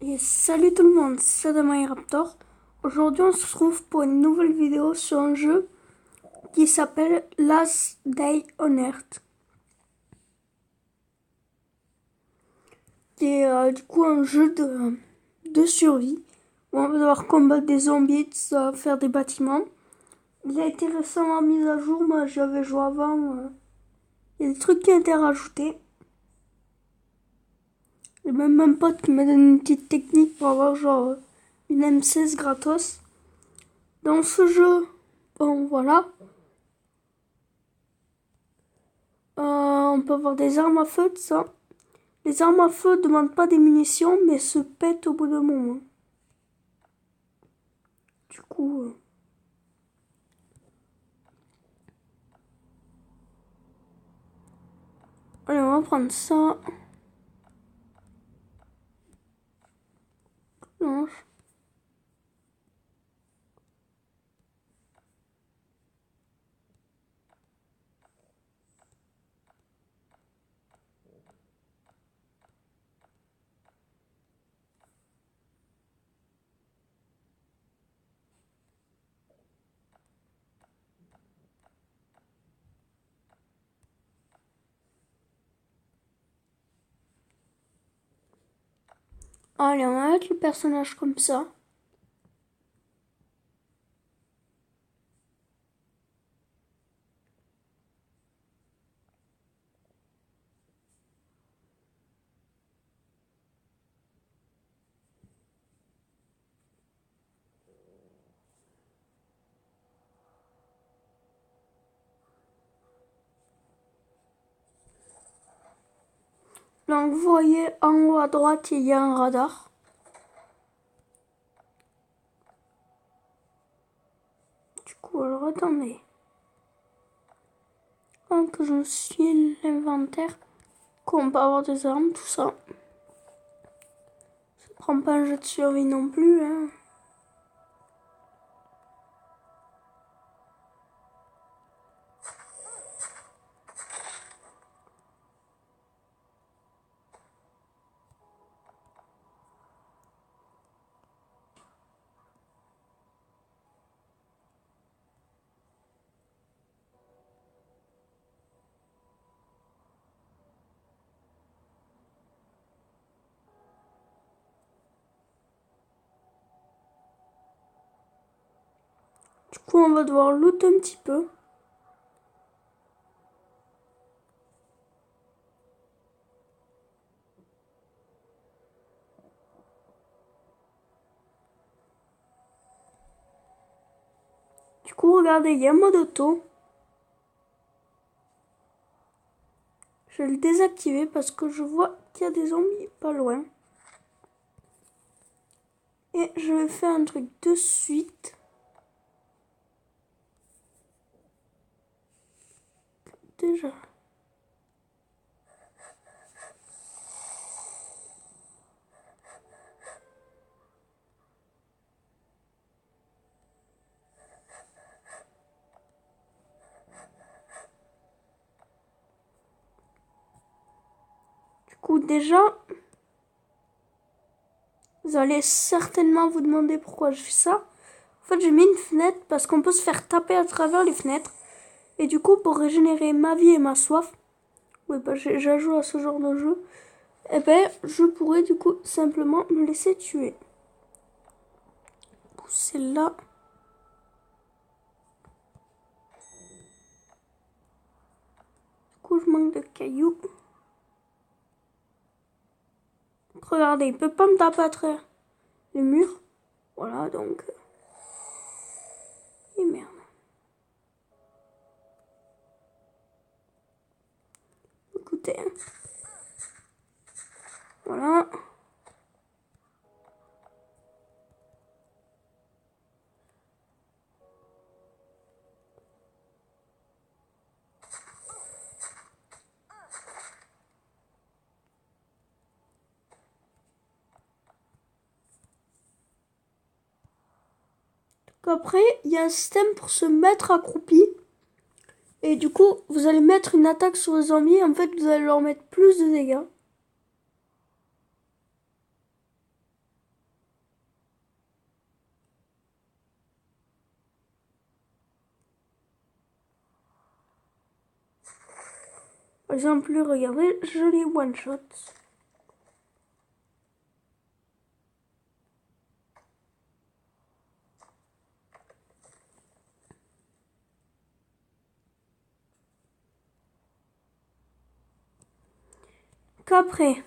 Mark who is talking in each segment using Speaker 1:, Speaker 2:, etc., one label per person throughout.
Speaker 1: Et salut tout le monde, c'est Damaï Raptor. Aujourd'hui, on se retrouve pour une nouvelle vidéo sur un jeu qui s'appelle Last Day on Earth. Qui est du coup un jeu de survie où on va devoir combattre des zombies, tout ça, faire des bâtiments. Il a été récemment mis à jour, moi j'avais joué avant. Il y a des trucs qui ont été rajoutés. J'ai même un pote qui m'a donné une petite technique pour avoir genre une M16 gratos. Dans ce jeu, bon voilà. On peut avoir des armes à feu, tout ça. Les armes à feu ne demandent pas des munitions, mais se pètent au bout d'un moment. Du coup... Allez, on va prendre ça. Blanche. Allez, on va mettre le personnage comme ça. Donc, vous voyez, en haut à droite, il y a un radar. Du coup, alors attendez. Donc, je suis l'inventaire. Qu'on peut avoir des armes, tout ça. Ça prend pas un jeu de survie non plus, hein. Du coup, on va devoir loot un petit peu. Du coup, regardez, il y a un mode auto. Je vais le désactiver parce que je vois qu'il y a des zombies pas loin. Et je vais faire un truc de suite. Déjà. Du coup, déjà, vous allez certainement vous demander pourquoi je fais ça. En fait, j'ai mis une fenêtre parce qu'on peut se faire taper à travers les fenêtres. Et du coup, pour régénérer ma vie et ma soif, oui, bah, j'ai joué à ce genre de jeu, et ben, je pourrais du coup simplement me laisser tuer. C'est là. Du coup, je manque de cailloux. Donc, regardez, il peut pas me taper à travers les murs. Voilà, donc... Et merde. Écoutez. Voilà. Après, il y a un système pour se mettre accroupi. Et du coup, vous allez mettre une attaque sur les zombies. En fait, vous allez leur mettre plus de dégâts. Par exemple, regardez, je les one-shot. Qu'après,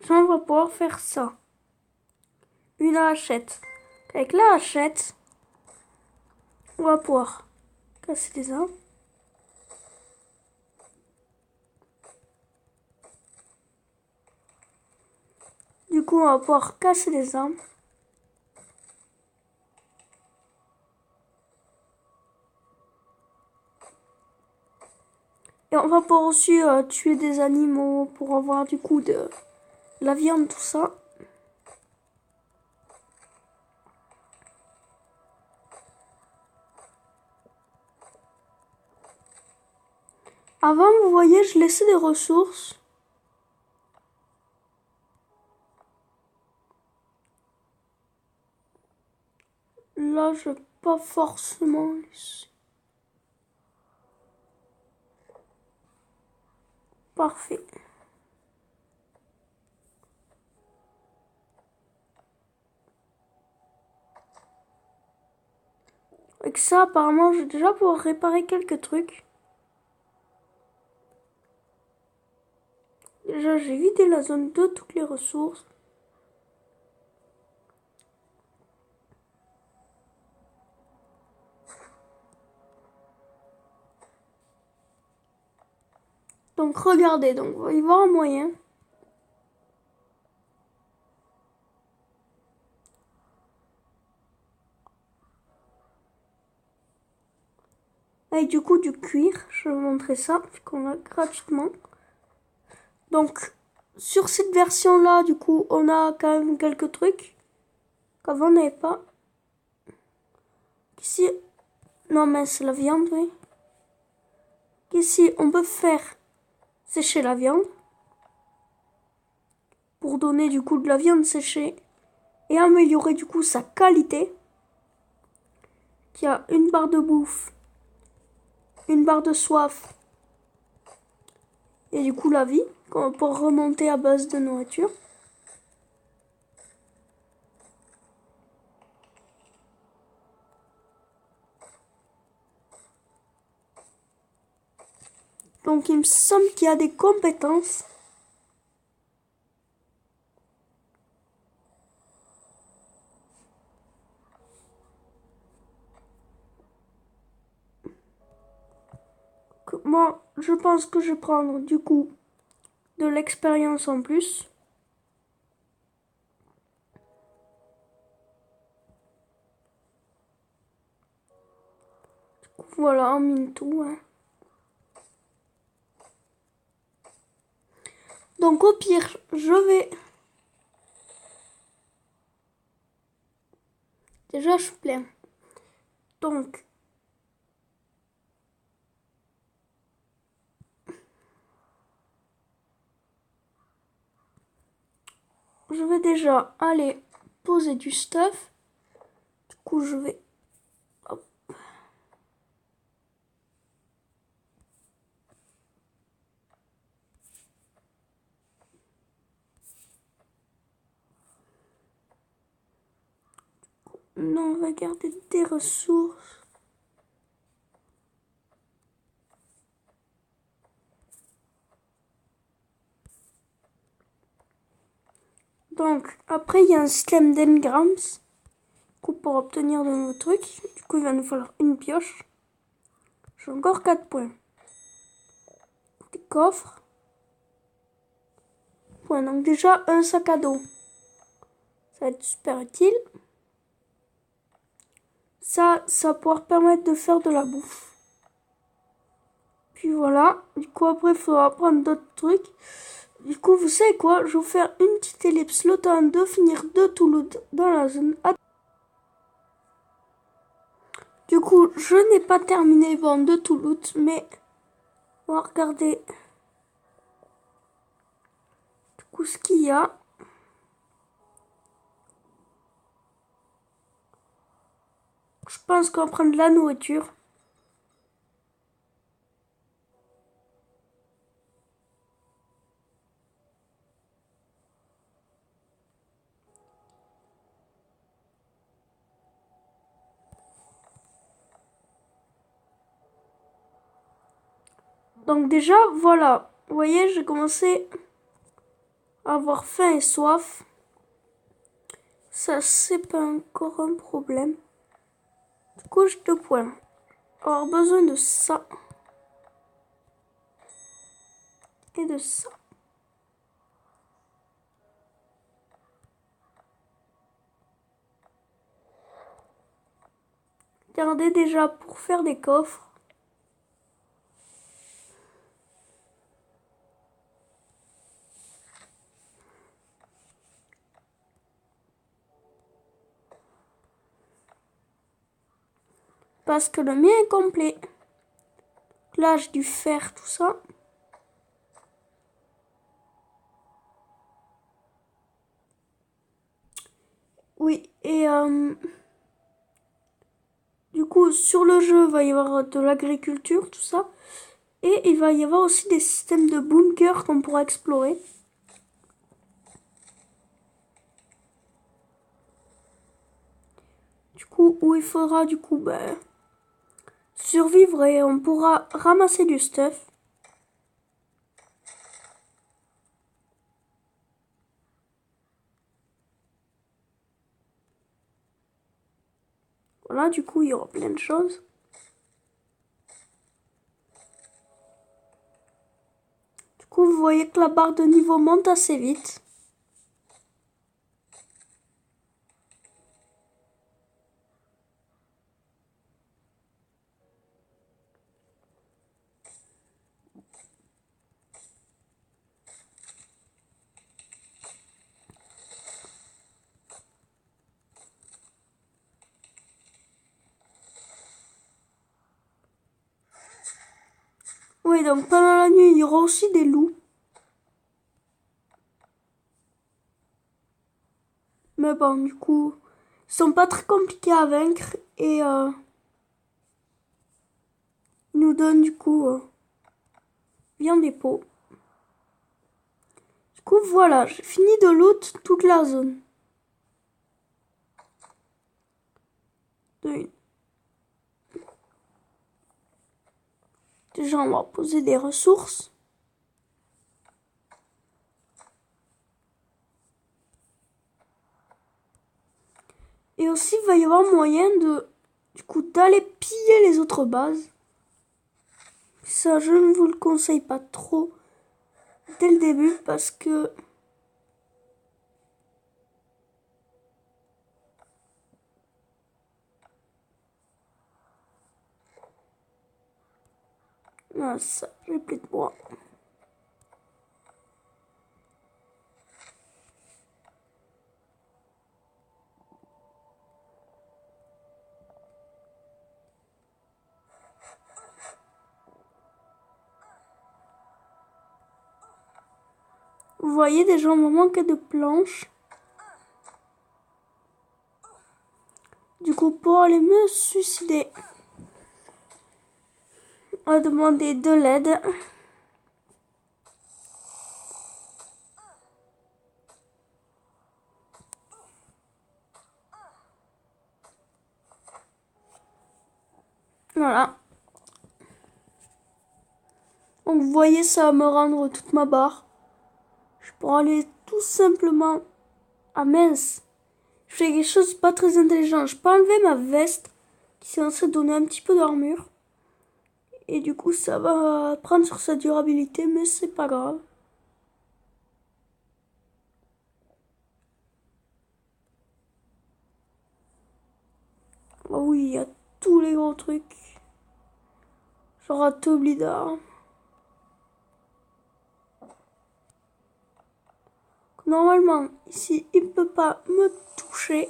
Speaker 1: on va pouvoir faire ça. Une hachette. Avec la hachette, on va pouvoir casser les arbres. Du coup, on va pouvoir casser les arbres. Et on va pouvoir aussi tuer des animaux pour avoir du coup de la viande, tout ça. Avant, vous voyez, je laissais des ressources. Là, je vais pas forcément laisser. Parfait. Avec ça, apparemment, je vais déjà pouvoir réparer quelques trucs. Déjà, j'ai vidé la zone de toutes les ressources. Donc, regardez, donc, il va y avoir un moyen. Avec du coup du cuir, je vais vous montrer ça, qu'on a gratuitement. Donc, sur cette version-là, du coup, on a quand même quelques trucs qu'avant on n'avait pas. Ici, non mais c'est la viande, oui. Ici, on peut faire sécher la viande pour donner du coup de la viande séchée et améliorer du coup sa qualité. Il y a une barre de bouffe, une barre de soif et du coup la vie pour remonter à base de nourriture. Donc il me semble qu'il y a des compétences. Moi, je pense que je vais prendre du coup de l'expérience en plus. Voilà, on mine tout. Hein. Donc au pire, je vais... Déjà, je suis plein. Donc... Je vais déjà aller poser du stuff. Du coup, je vais... Hop. Non, on va garder des ressources. Donc, après, il y a un système d'engrams. Du coup, pour obtenir de nouveaux trucs. Du coup, il va nous falloir une pioche. J'ai encore 4 points. Des coffres. Point. Donc déjà, un sac à dos. Ça va être super utile. Ça va pouvoir permettre de faire de la bouffe. Puis voilà. Du coup, après, il faudra prendre d'autres trucs. Du coup, vous savez quoi? Je vais vous faire une petite ellipse. Le temps de finir de tout loot dans la zone. Du coup, je n'ai pas terminé de tout loot, mais on va regarder du coup ce qu'il y a. Je pense qu'on va prendre de la nourriture. Donc déjà, voilà. Vous voyez, j'ai commencé à avoir faim et soif. Ça, c'est pas encore un problème. Du coup, j'ai 2 points. Avoir besoin de ça. Et de ça. Regardez déjà pour faire des coffres. Parce que le mien est complet. Là, j'ai dû faire tout ça. Oui, et du coup, sur le jeu, il va y avoir de l'agriculture, tout ça. Et il va y avoir aussi des systèmes de bunkers qu'on pourra explorer. Du coup, où il faudra du coup survivre et on pourra ramasser du stuff. Voilà, du coup, il y aura plein de choses. Du coup, vous voyez que la barre de niveau monte assez vite. Oui, donc pendant la nuit, il y aura aussi des loups. Mais bon, du coup, ils sont pas très compliqués à vaincre et ils nous donnent du coup viande et peau. Du coup, voilà, j'ai fini de loot toute la zone. De- Déjà, on va poser des ressources. Et aussi, il va y avoir moyen de, du coup, d'aller piller les autres bases. Ça, je ne vous le conseille pas trop dès le début parce que ah, ça, j'ai plus de bois. Vous voyez, déjà, on va manquer de planches. Du coup, pour aller me suicider, on va demander de l'aide. Voilà. Donc, vous voyez, ça va me rendre toute ma barre. Je pourrais aller tout simplement... Ah mince, je fais quelque chose de pas très intelligent. Je peux enlever ma veste qui est censée donner un petit peu d'armure. Et du coup, ça va prendre sur sa durabilité, mais c'est pas grave. Ah oui, il y a tous les gros trucs. Genre un Toblida. Normalement, ici, il ne peut pas me toucher.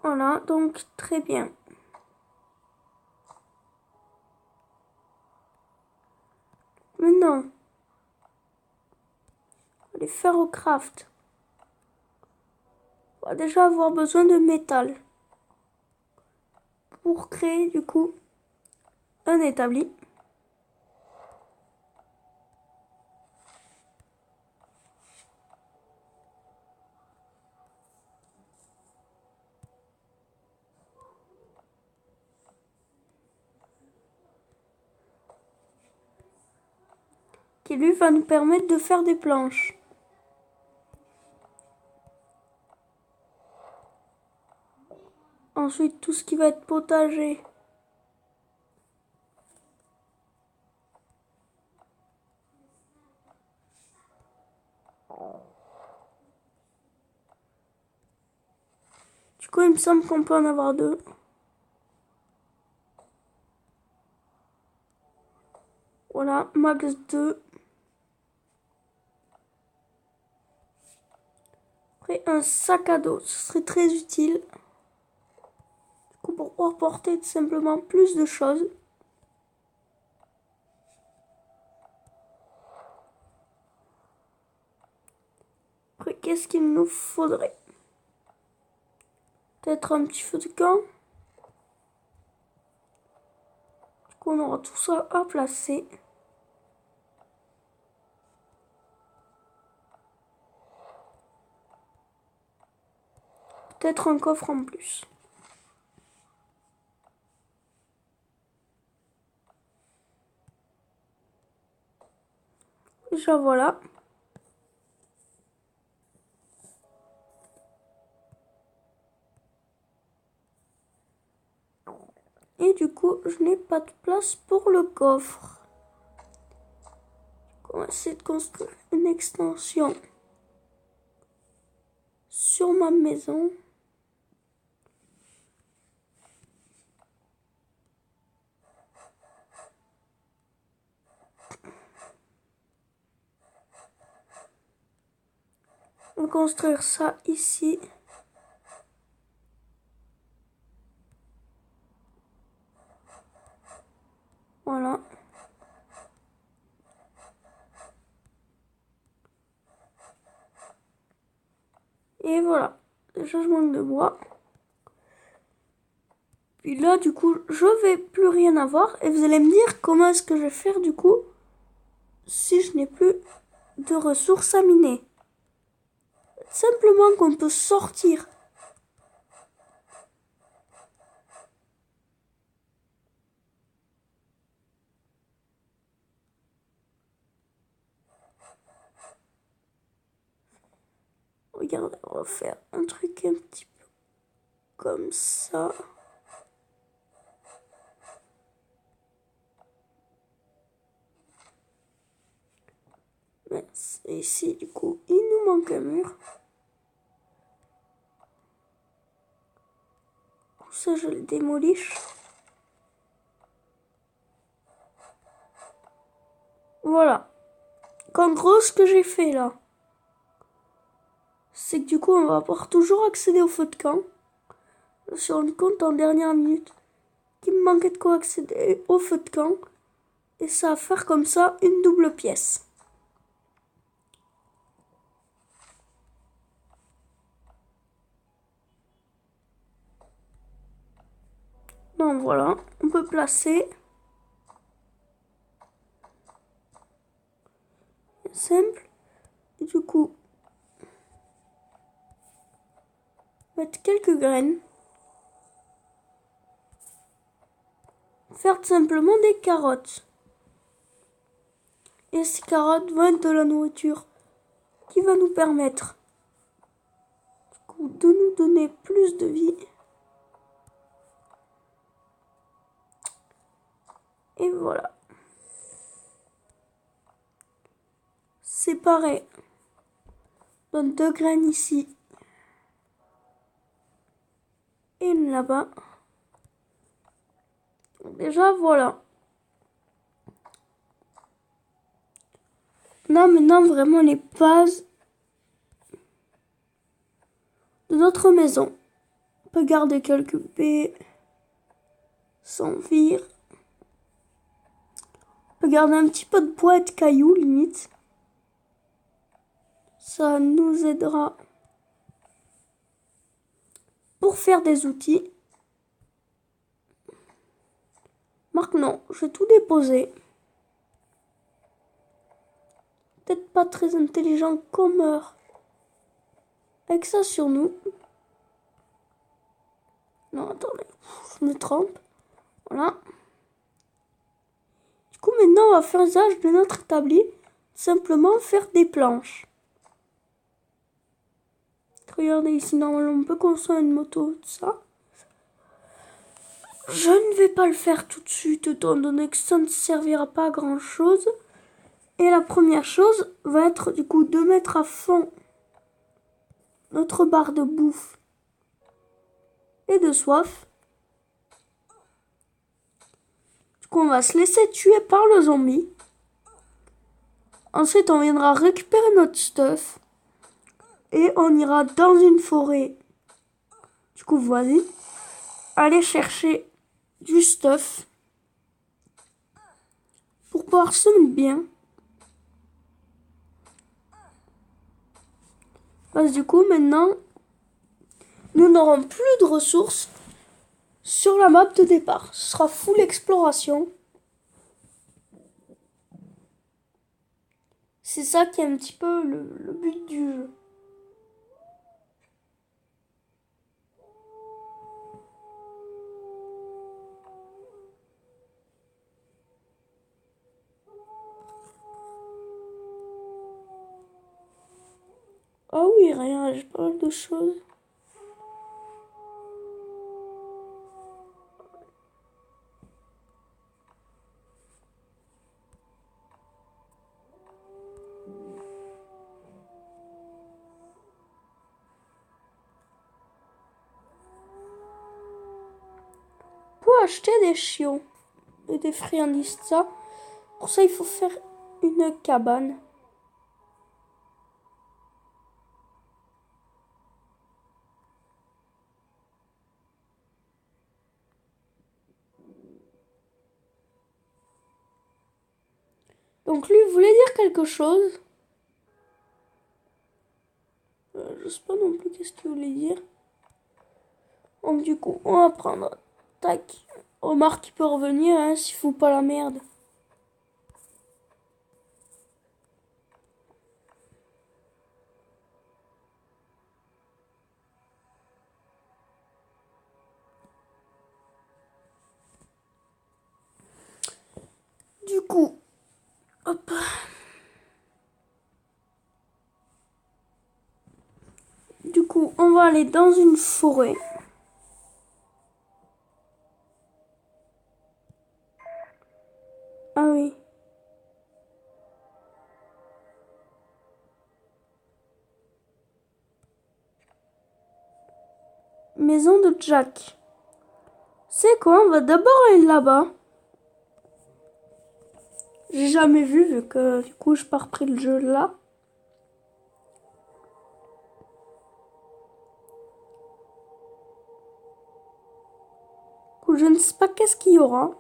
Speaker 1: Voilà, donc très bien. Maintenant, on va aller faire au craft. On va déjà avoir besoin de métal. Pour créer du coup un établi. qui lui va nous permettre de faire des planches. Ensuite, tout ce qui va être potager. Du coup, il me semble qu'on peut en avoir deux. Voilà, max 2. Après, un sac à dos, ce serait très utile. Du coup, pour pouvoir porter tout simplement plus de choses. Après, qu'est-ce qu'il nous faudrait? Peut-être un petit feu de camp. Du coup, on aura tout ça à placer. Peut-être un coffre en plus. Déjà voilà. Et du coup, je n'ai pas de place pour le coffre. On va essayer de construire une extension sur ma maison. On va construire ça ici. Voilà. Et voilà. Déjà, je manque de bois. Puis là, du coup, je vais plus rien avoir. Et vous allez me dire comment est-ce que je vais faire, du coup, si je n'ai plus de ressources à miner. Simplement qu'on peut sortir. Regardez, on va faire un truc un petit peu comme ça. Et ici, du coup, il nous manque un mur. Pour ça, je le démoliche. Voilà. En gros, ce que j'ai fait là, c'est que du coup, on va pouvoir toujours accéder au feu de camp. Je me suis rendu compte en dernière minute qu'il me manquait de quoi accéder au feu de camp. Et ça va faire comme ça une double pièce. Donc voilà, on peut placer. Simple. Et du coup, mettre quelques graines. Faire tout simplement des carottes. Et ces carottes vont être de la nourriture qui va nous permettre du coup, de nous donner plus de vie. Et voilà. Séparer. Donne 2 graines ici. Et une là-bas. Déjà, voilà. On a maintenant vraiment les bases de notre maison. On peut garder quelques baies sans vire. On peut garder un petit peu de bois et de cailloux, limite. Ça nous aidera pour faire des outils. Maintenant, je vais tout déposer. Peut-être pas très intelligent comme heure. Avec ça sur nous. Non, attendez, je me trompe. Voilà. Du coup, maintenant, on va faire usage de notre établi simplement faire des planches. Regardez ici, normalement on peut construire une moto, tout ça. Je ne vais pas le faire tout de suite, étant donné que ça ne servira pas à grand chose. Et la première chose va être du coup de mettre à fond notre barre de bouffe et de soif. Du coup on va se laisser tuer par le zombie. Ensuite on viendra récupérer notre stuff. Et on ira dans une forêt. Du coup voisine. Aller chercher du stuff. Pour pouvoir se mettre bien. Parce que du coup maintenant. Nous n'aurons plus de ressources sur la map de départ. Ce sera full exploration. C'est ça qui est un petit peu le but du jeu. Ah oui, rien, j'ai pas mal de choses. Pour acheter des chiots et des friandises, ça. Pour ça, il faut faire une cabane. Donc lui voulait dire quelque chose. Je sais pas non plus qu'est-ce qu'il voulait dire. Donc du coup, on va prendre. Tac. Omar qui peut revenir hein, s'il fout pas la merde. Du coup, hop. Du coup, on va aller dans une forêt. Ah oui. Maison de Jack. C'est quoi? On va d'abord aller là-bas. J'ai jamais vu que du coup, je pas repris le jeu là. Je ne sais pas qu'est-ce qu'il y aura.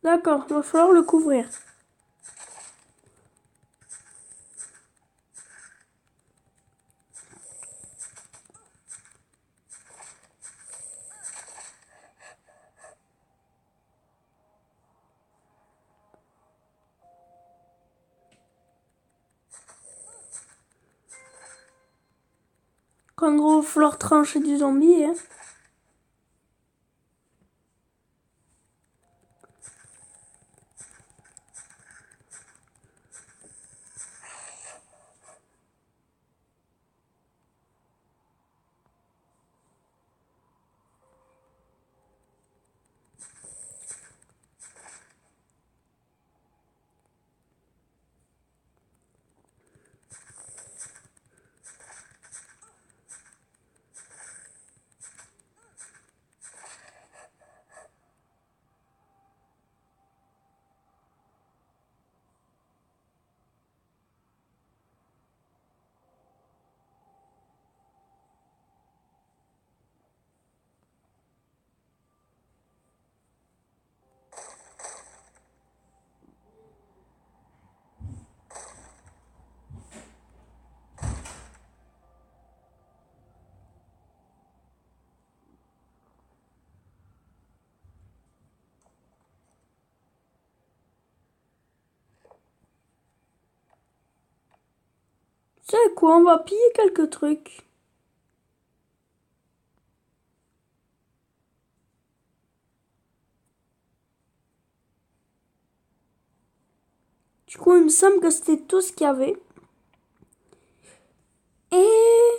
Speaker 1: D'accord, il va falloir le couvrir. En gros, il va falloir trancher du zombie. Hein. C'est quoi, on va piller quelques trucs. Du coup, il me semble que c'était tout ce qu'il y avait. Et...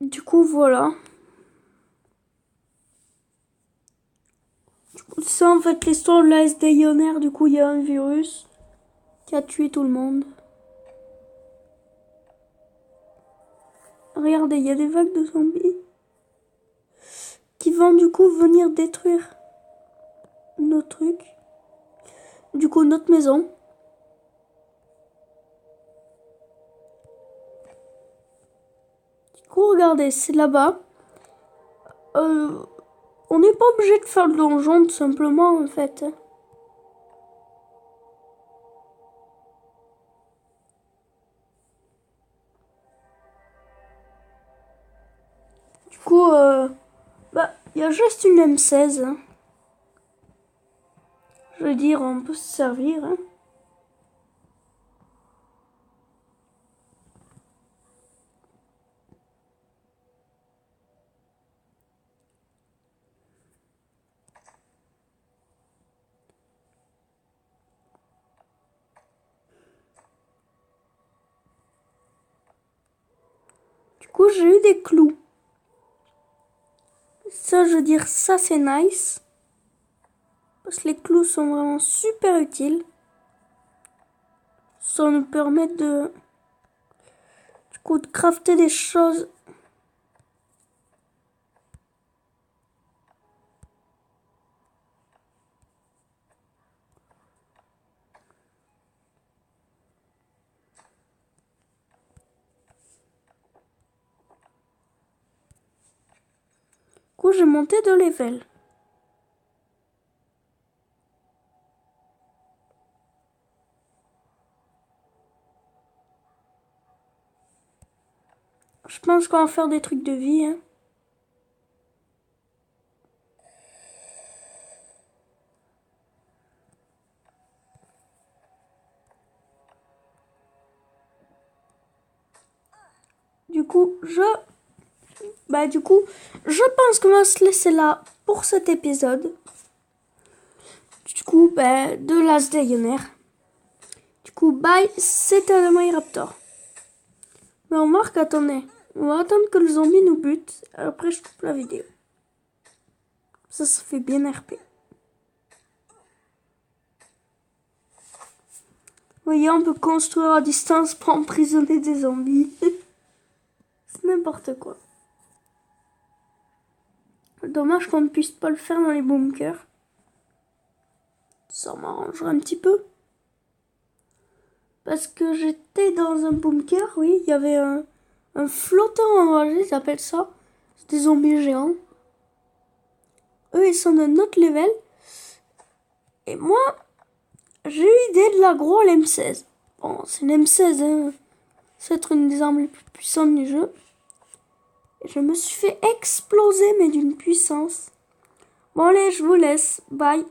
Speaker 1: Du coup, voilà. C'est en fait l'histoire de l'AS Dayonnaire. Du coup, il y a un virus qui a tué tout le monde. Regardez, il y a des vagues de zombies qui vont du coup venir détruire nos trucs. Du coup, notre maison. Du coup, regardez, c'est là-bas. On n'est pas obligé de faire le donjon, tout simplement, en fait. Du coup, il y a juste une M16. Hein. Je veux dire, on peut se servir. Hein. Du coup, j'ai eu des clous. Ça, je veux dire, ça c'est nice. Parce que les clous sont vraiment super utiles. Ça nous permet de... Du coup, de crafter des choses. Du coup, j'ai monté de level. Je pense qu'on va faire des trucs de vie. Hein. Du coup, je pense qu'on va se laisser là pour cet épisode. Du coup, de Last Dayonnaire. Du coup, bye, c'était un Raptor. Mais on marque, attendez. On va attendre que le zombie nous bute. Après, je coupe la vidéo. Ça fait bien RP. Vous voyez, on peut construire à distance pour emprisonner des zombies. C'est n'importe quoi. Dommage qu'on ne puisse pas le faire dans les bunkers. Ça m'arrangerait un petit peu. Parce que j'étais dans un bunker, oui, il y avait un flotteur enragé, ils appellent ça. C'est des zombies géants. Eux, ils sont de notre level. Et moi, j'ai eu l'idée de l'aggro à l'M16. Bon, c'est une M16, hein. C'est être une des armes les plus puissantes du jeu. Et je me suis fait exploser, mais d'une puissance. Bon, allez, je vous laisse. Bye.